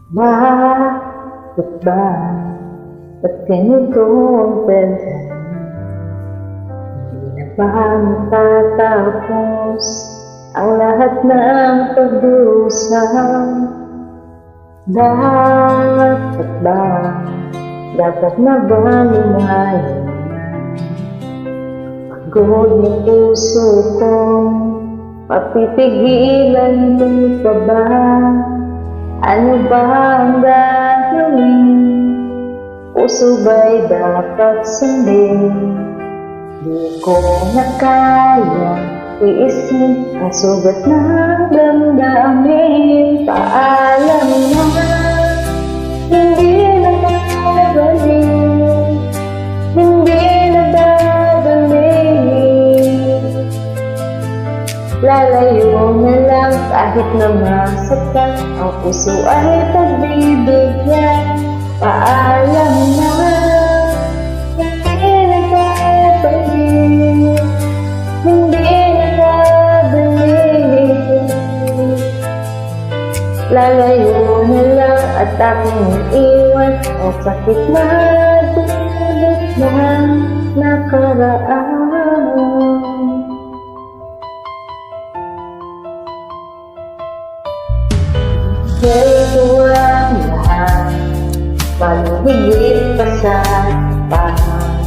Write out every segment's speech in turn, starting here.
Bakit ba? Ba't ganito ang pwede? Hindi na ba matatapos ang lahat ng pag-uusap? Bakit ba? Dapat na ba lumayo na? Pagod na puso ko, mapipigilan mo pa ba? Ano ba ang gagawin? Puso ba'y dapat sundin? Di ko na kaya tiisin ang sugat ng damdamin. Paalam na, hindi na babalik, hindi na babalik. Lalayo na lang kahit na masaktan, ang puso ay pagbibigyan. Paalam na, hindi na babalik, hindi na babalik. Lalayo na lang at aking iwan ang sakit na dulot ng nakaraan. Ito ang lahat, panuhigit pa sa tahan.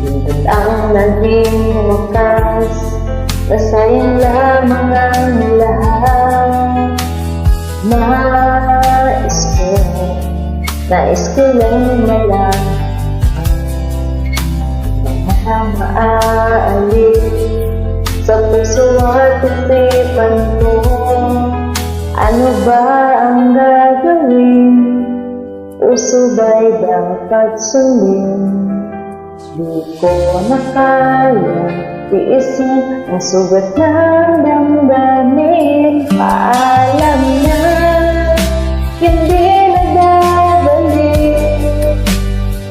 Pindot ang naging wakas, nasayang lamang ang lahat. Nais ko lang malang mga maaalit sa puso at isipan ko. Ano ba ang gagawin? Puso ba'y dapat sundin? Di ko na kaya tiisin ang sugat ng damdamin. Paalam na, hindi na babalik,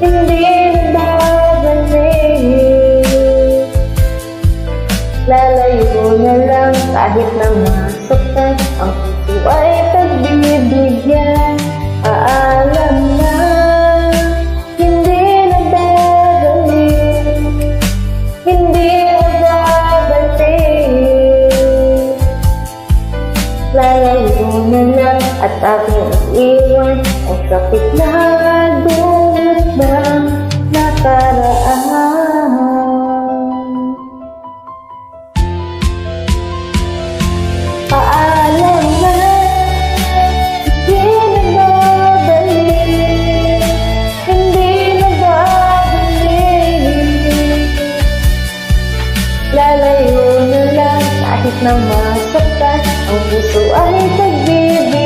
hindi na babalik. Lalayo na lang kahit na masaktan, ang puso ay pagbibigyan. Paalam na, hindi na babalik, hindi na babalik. Lalayo na lang at aking iwan ang sakit na dulot ng nakaraan. Paalam na, hindi na babalik, hindi na babalik. Lalayo na lang kahit na masaktan, ang puso ay pagbibigyan.